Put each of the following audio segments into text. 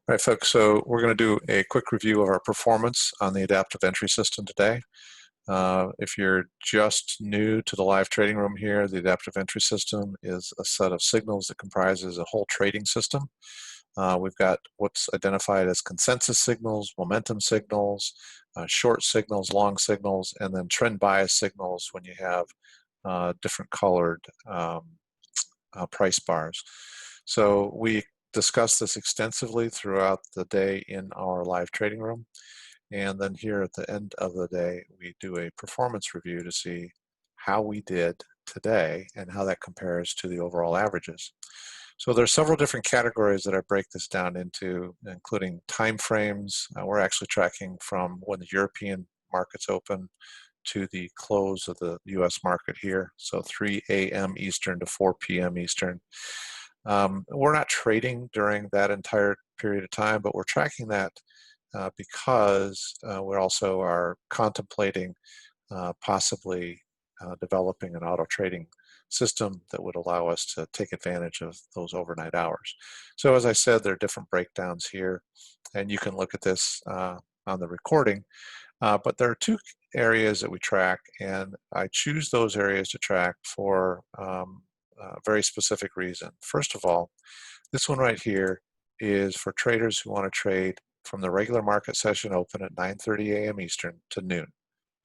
All right, folks, so we're going to do a quick review of our performance on the adaptive entry system today. If you're just new to the live trading room here, the adaptive entry system is a set of signals that comprises a whole trading system. We've got what's identified as consensus signals, momentum signals, short signals, long signals, and then trend bias signals when you have different colored price bars. So we discuss this extensively throughout the day in our live trading room. And then here at the end of the day, we do a performance review to see how we did today and how that compares to the overall averages. So there's several different categories that I break this down into, including time frames. We're actually tracking from when the European markets open to the close of the US market here. So 3 a.m. Eastern to 4 p.m. Eastern. We're not trading during that entire period of time, but we're tracking that because we also are contemplating possibly developing an auto trading system that would allow us to take advantage of those overnight hours. So as I said, there are different breakdowns here, and you can look at this on the recording, but there are two areas that we track, and I choose those areas to track for a very specific reason. First of all, this one right here is for traders who want to trade from the regular market session open at 9:30 a.m. Eastern to noon.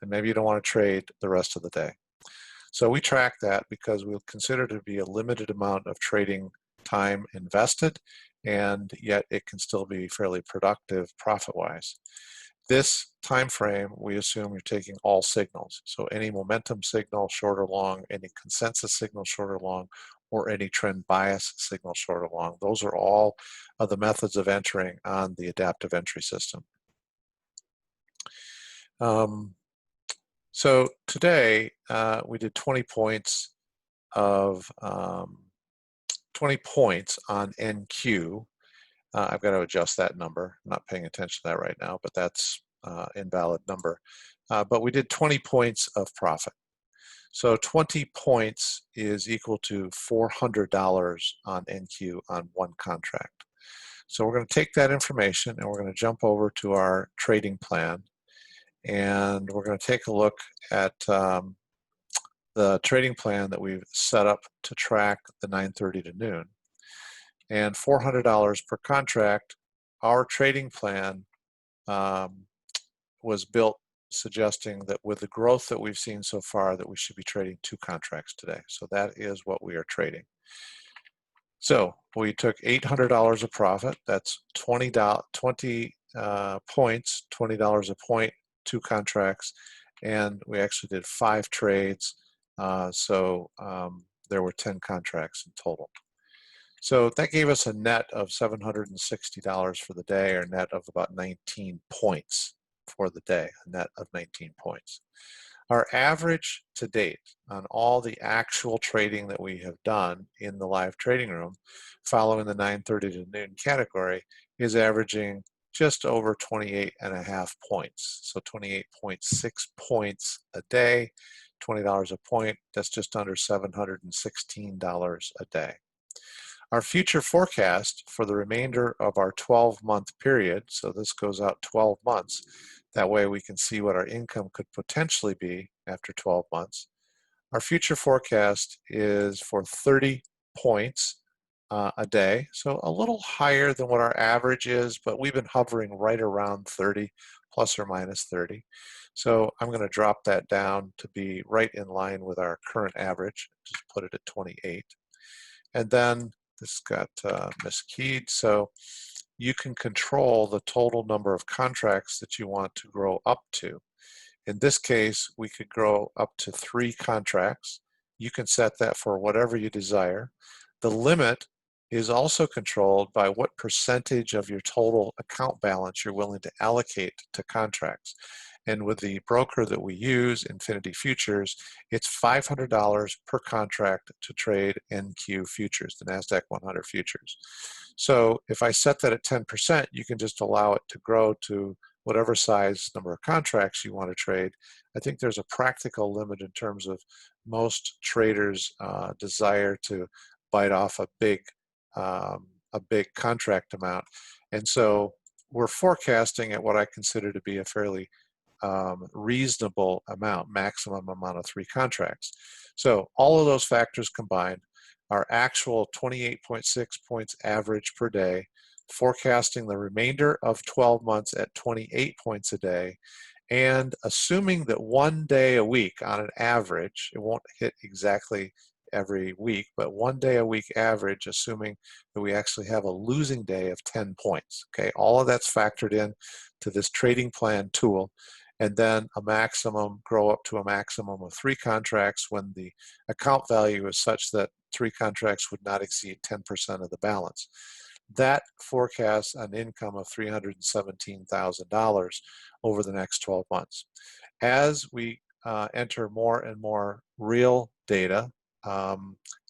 And maybe you don't want to trade the rest of the day. So we track that because we'll consider it to be a limited amount of trading time invested, and yet it can still be fairly productive profit-wise. This time frame, we assume you're taking all signals. So any momentum signal, short or long, any consensus signal, short or long, or any trend bias signal, short or long. Those are all of the methods of entering on the adaptive entry system. So today we did 20 points of 20 points on NQ. I've got to adjust that number. I'm not paying attention to that right now, but that's invalid number. But we did 20 points of profit. So 20 points is equal to $400 on NQ on one contract. So we're going to take that information and we're going to jump over to our trading plan, and we're going to take a look at the trading plan that we've set up to track the 9:30 to noon. And $400 per contract, our trading plan was built suggesting that with the growth that we've seen so far that we should be trading 2 contracts today. So that is what we are trading. So we took $800 of profit. That's 20 points, $20 a point, 2 contracts, and we actually did 5 trades. There were 10 contracts in total. So that gave us a net of $760 for the day, or net of about 19 points for the day, a net of 19 points. Our average to date on all the actual trading that we have done in the live trading room following the 9:30 to noon category is averaging just over 28.5 points. So 28.6 points a day, $20 a point, that's just under $716 a day. Our future forecast for the remainder of our 12-month period, so this goes out 12 months, that way we can see what our income could potentially be after 12 months. Our future forecast is for 30 points a day, so a little higher than what our average is, but we've been hovering right around 30, plus or minus 30. So I'm going to drop that down to be right in line with our current average, just put it at 28. And then this got miskeyed, so you can control the total number of contracts that you want to grow up to. In this case, we could grow up to 3 contracts. You can set that for whatever you desire. The limit is also controlled by what percentage of your total account balance you're willing to allocate to contracts. And with the broker that we use, Infinity Futures, it's $500 per contract to trade NQ futures, the NASDAQ 100 futures. So if I set that at 10%, you can just allow it to grow to whatever size number of contracts you want to trade. I think there's a practical limit in terms of most traders' desire to bite off a big a big contract amount. And so we're forecasting at what I consider to be a fairly reasonable amount, maximum amount of 3 contracts. So all of those factors combined, our actual 28.6 points average per day, forecasting the remainder of 12 months at 28 points a day, and assuming that 1 day a week on an average, it won't hit exactly every week, but 1 day a week average, assuming that we actually have a losing day of 10 points. Okay, all of that's factored in to this trading plan tool, and then a maximum, grow up to a maximum of 3 contracts when the account value is such that 3 contracts would not exceed 10% of the balance. That forecasts an income of $317,000 over the next 12 months. As we enter more and more real data,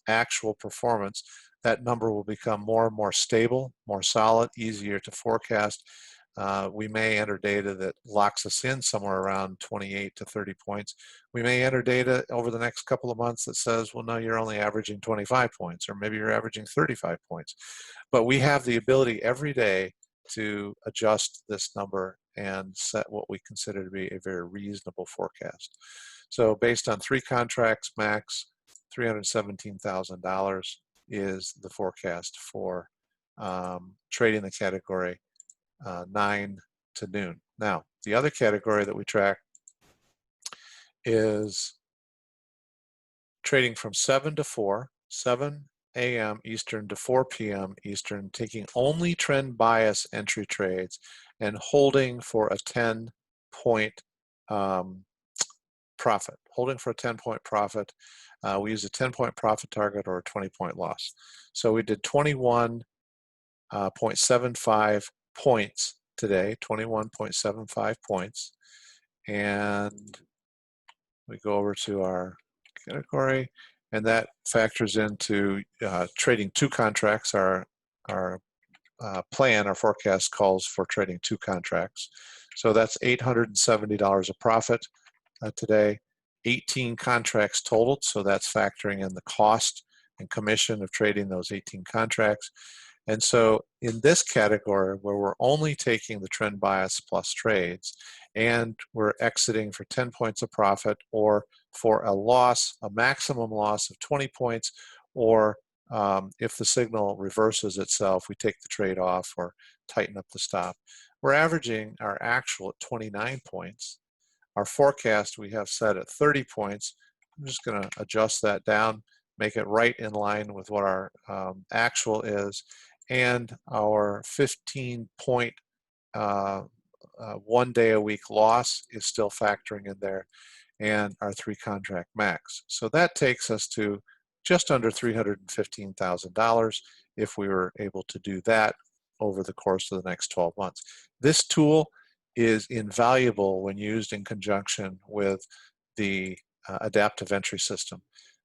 actual performance, that number will become more and more stable, more solid, easier to forecast. We may enter data that locks us in somewhere around 28 to 30 points. We may enter data over the next couple of months that says, well, no, you're only averaging 25 points, or maybe you're averaging 35 points. But we have the ability every day to adjust this number and set what we consider to be a very reasonable forecast. So based on 3 contracts max, $317,000 is the forecast for trading the category 9 to noon. Now, the other category that we track is trading from 7 to 4, 7 a.m. Eastern to 4 p.m. Eastern, taking only trend bias entry trades and holding for a 10-point profit. Holding for a 10-point profit. We use a 10-point profit target or a 20-point loss. So we did 21.75 points today, 21.75 points. And we go over to our category, and that factors into trading 2 contracts. Our plan, our forecast calls for trading 2 contracts. So that's $870 of profit today. 18 contracts totaled, so that's factoring in the cost and commission of trading those 18 contracts. And so in this category, where we're only taking the trend bias plus trades, and we're exiting for 10 points of profit, or for a loss, a maximum loss of 20 points, or if the signal reverses itself, we take the trade off or tighten up the stop. We're averaging our actual at 29 points. Our forecast we have set at 30 points. I'm just going to adjust that down, make it right in line with what our actual is, and our 15-point 1 day a week loss is still factoring in there, and our 3 contract max. So that takes us to just under $315,000 if we were able to do that over the course of the next 12 months. This tool is invaluable when used in conjunction with the adaptive entry system.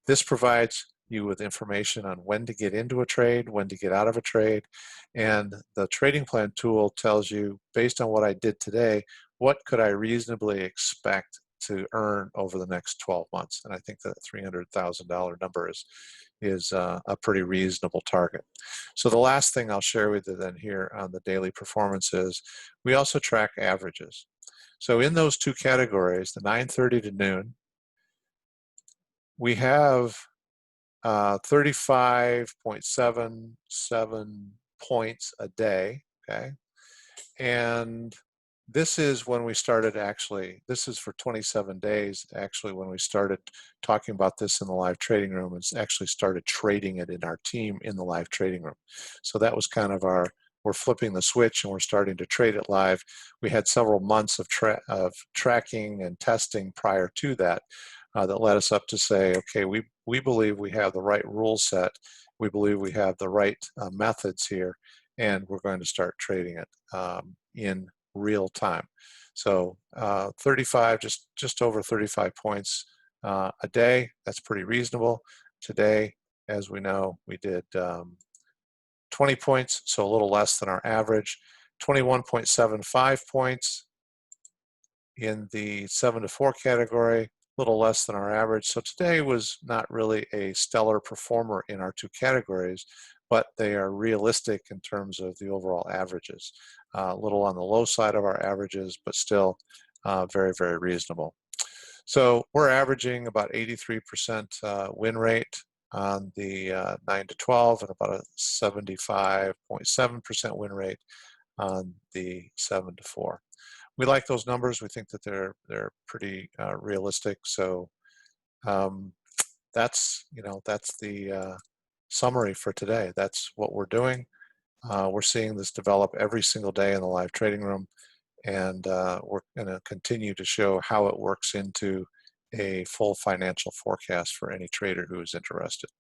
This provides you with information on when to get into a trade, when to get out of a trade, and the trading plan tool tells you, based on what I did today, what could I reasonably expect to earn over the next 12 months. And I think that $300,000 number is a pretty reasonable target. So the last thing I'll share with you then here on the daily performance is we also track averages. So in those 2 categories, the 9:30 to noon, we have 35.77 points a day, okay? And this is when we started this is for 27 days, actually, when we started talking about this in the live trading room, and actually started trading it in our team in the live trading room. So that was kind of we're flipping the switch and we're starting to trade it live. We had several months of tracking and testing prior to that that led us up to say, okay, we believe we have the right rule set. We believe we have the right methods here, and we're going to start trading it in real time. So 35, just over 35 points a day. That's pretty reasonable. Today, as we know, we did 20 points, so a little less than our average. 21.75 points in the 7 to 4 category, a little less than our average. So today was not really a stellar performer in our 2 categories, but they are realistic in terms of the overall averages. A little on the low side of our averages, but still very, very reasonable. So we're averaging about 83% win rate on the 9 to 12 and about a 75.7% win rate on the 7 to 4. We like those numbers. We think that they're pretty realistic. So that's the summary for today. That's what we're doing. We're seeing this develop every single day in the live trading room, and we're going to continue to show how it works into a full financial forecast for any trader who is interested.